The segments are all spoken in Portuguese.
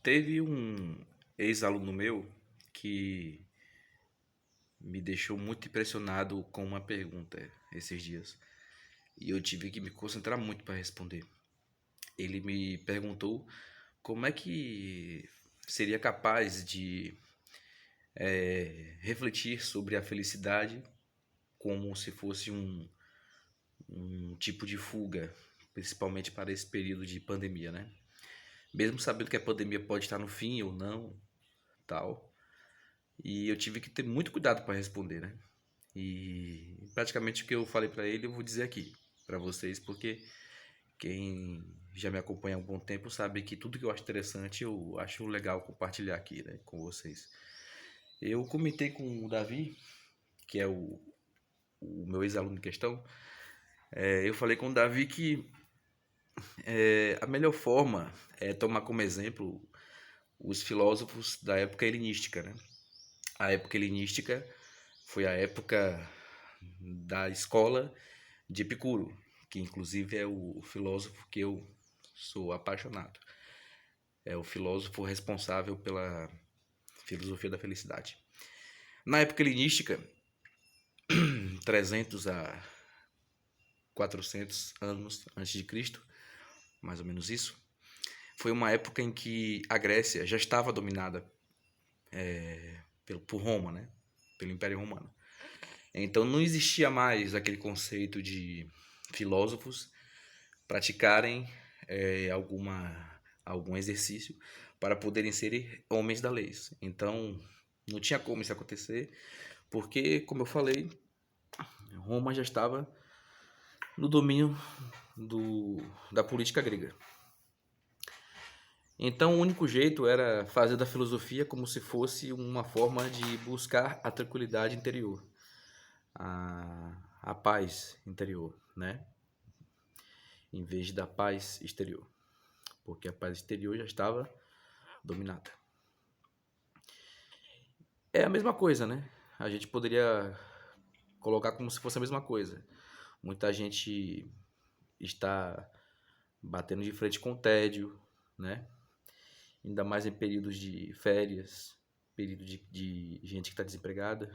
Teve um ex-aluno meu que me deixou muito impressionado com uma pergunta esses dias e eu tive que me concentrar muito para responder. Ele me perguntou como é que seria capaz de refletir sobre a felicidade como se fosse um tipo de fuga, principalmente para esse período de pandemia, né? Mesmo sabendo que a pandemia pode estar no fim ou não, tal. E eu tive que ter muito cuidado para responder, né? E praticamente o que eu falei para ele eu vou dizer aqui para vocês, porque quem já me acompanha há um bom tempo sabe que tudo que eu acho interessante eu acho legal compartilhar aqui, né, com vocês. Eu comentei com o Davi, que é o meu ex-aluno em questão, eu falei com o Davi que a melhor forma é tomar como exemplo os filósofos da época helenística, né? A época helenística foi a época da escola de Epicuro, que inclusive é o filósofo que eu sou apaixonado. É o filósofo responsável pela filosofia da felicidade. Na época helenística, 300 a 400 anos antes de Cristo, mais ou menos isso, foi uma época em que a Grécia já estava dominada por Roma, né? Pelo Império Romano. Então não existia mais aquele conceito de filósofos praticarem algum exercício para poderem ser homens da lei. Então não tinha como isso acontecer, porque, como eu falei, Roma já estava no domínio da política grega. Então o único jeito era fazer da filosofia como se fosse uma forma de buscar a tranquilidade interior, a paz interior, né? Em vez da paz exterior, porque a paz exterior já estava dominada. É a mesma coisa, né? A gente poderia colocar como se fosse a mesma coisa. Muita gente está batendo de frente com o tédio, né? Ainda mais em períodos de férias, período de gente que está desempregada,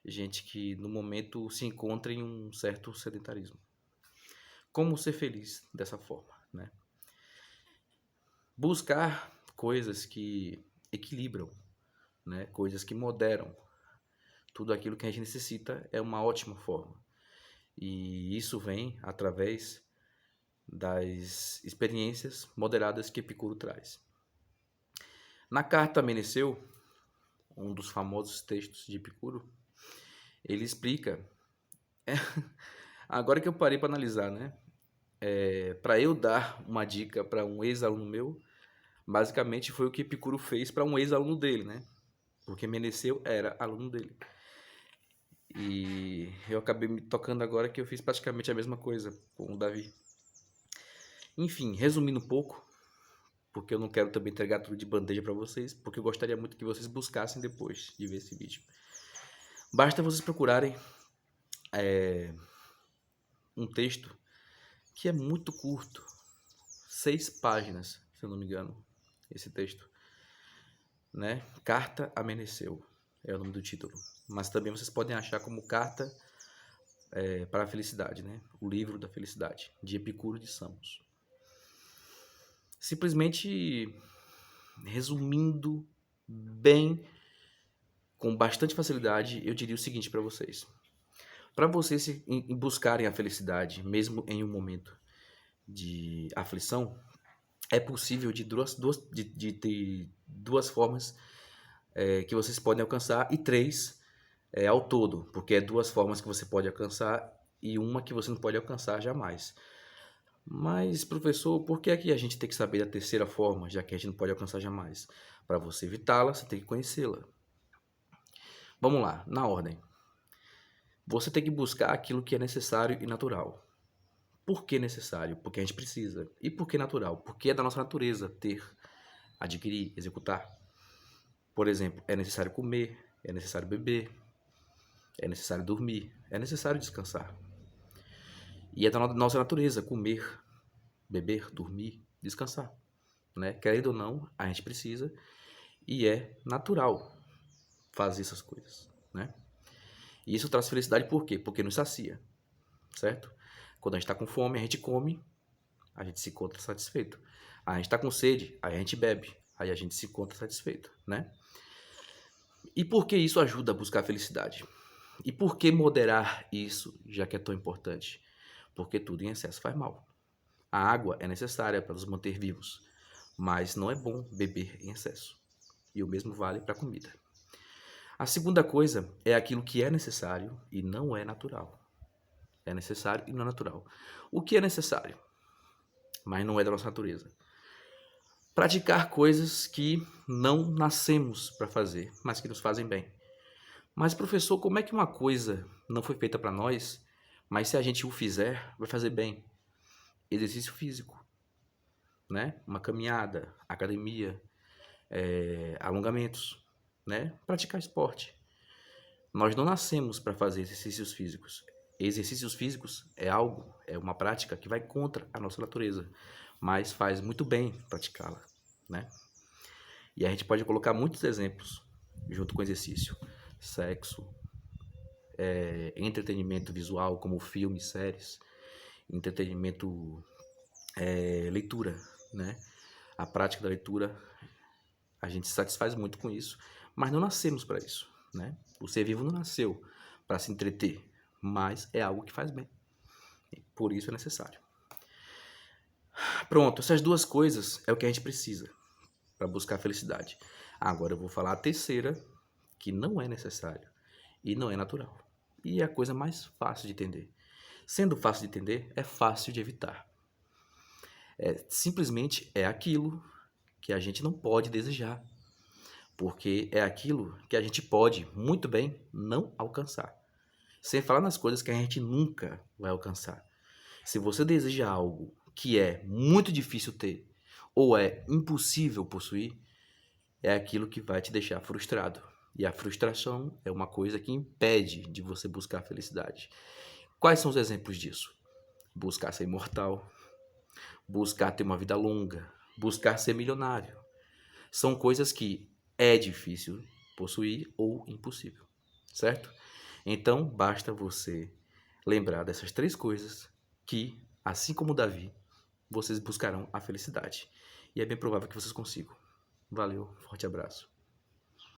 gente que no momento se encontra em um certo sedentarismo. Como ser feliz dessa forma, né? Buscar coisas que equilibram, né? Coisas que moderam tudo aquilo que a gente necessita é uma ótima forma. E isso vem através das experiências moderadas que Epicuro traz. Na carta a Meneceu, um dos famosos textos de Epicuro, ele explica, agora que eu parei para analisar, né? Para eu dar uma dica para um ex-aluno meu, basicamente foi o que Epicuro fez para um ex-aluno dele, né? Porque Meneceu era aluno dele. E eu acabei me tocando agora que eu fiz praticamente a mesma coisa com o Davi. Enfim, resumindo um pouco, porque eu não quero também entregar tudo de bandeja para vocês, porque eu gostaria muito que vocês buscassem depois de ver esse vídeo. Basta vocês procurarem um texto que é muito curto, 6 páginas, se eu não me engano, esse texto, né? Carta a Meneceu é o nome do título, mas também vocês podem achar como Carta para a Felicidade, né? O Livro da Felicidade, de Epicuro de Samos. Simplesmente resumindo bem, com bastante facilidade, eu diria o seguinte para vocês. Para vocês buscarem a felicidade, mesmo em um momento de aflição, é possível de duas formas que vocês podem alcançar e três ao todo, porque é duas formas que você pode alcançar e uma que você não pode alcançar jamais. Mas, professor, por que é que a gente tem que saber da terceira forma, já que a gente não pode alcançar jamais? Para você evitá-la, você tem que conhecê-la. Vamos lá, na ordem. Você tem que buscar aquilo que é necessário e natural. Por que necessário? Porque a gente precisa. E por que natural? Porque é da nossa natureza ter, adquirir, executar. Por exemplo, é necessário comer, é necessário beber, é necessário dormir, é necessário descansar. E é da nossa natureza comer, beber, dormir, descansar. né? Querendo ou não, a gente precisa e é natural fazer essas coisas, né? E isso traz felicidade por quê? Porque nos sacia, certo? Quando a gente está com fome, a gente come, a gente se encontra satisfeito. A gente está com sede, aí a gente bebe, aí a gente se encontra satisfeito, né? E por que isso ajuda a buscar a felicidade? E por que moderar isso, já que é tão importante? Porque tudo em excesso faz mal. A água é necessária para nos manter vivos, mas não é bom beber em excesso. E o mesmo vale para a comida. A segunda coisa é aquilo que é necessário e não é natural. É necessário e não é natural. O que é necessário, mas não é da nossa natureza? Praticar coisas que não nascemos para fazer, mas que nos fazem bem. Mas, professor, como é que uma coisa não foi feita para nós, mas se a gente o fizer, vai fazer bem? Exercício físico, né? Uma caminhada, academia, alongamentos, né? Praticar esporte. Nós não nascemos para fazer exercícios físicos. Exercícios físicos é algo, é uma prática que vai contra a nossa natureza, mas faz muito bem praticá-la, né? E a gente pode colocar muitos exemplos junto com exercício. Sexo, entretenimento visual, como filmes, séries, entretenimento, leitura, né? A prática da leitura, a gente se satisfaz muito com isso, mas não nascemos para isso, né? O ser vivo não nasceu para se entreter, mas é algo que faz bem. Por isso é necessário. Pronto, essas duas coisas é o que a gente precisa para buscar a felicidade. Agora eu vou falar a terceira, que não é necessário e não é natural. E é a coisa mais fácil de entender. Sendo fácil de entender, é fácil de evitar. Simplesmente é aquilo que a gente não pode desejar, porque é aquilo que a gente pode, muito bem, não alcançar. Sem falar nas coisas que a gente nunca vai alcançar. Se você deseja algo que é muito difícil ter ou é impossível possuir, é aquilo que vai te deixar frustrado. E a frustração é uma coisa que impede de você buscar a felicidade. Quais são os exemplos disso? Buscar ser imortal, buscar ter uma vida longa, buscar ser milionário. São coisas que é difícil possuir ou impossível, certo? Então, basta você lembrar dessas três coisas que, assim como Davi, vocês buscarão a felicidade. E é bem provável que vocês consigam. Valeu, forte abraço.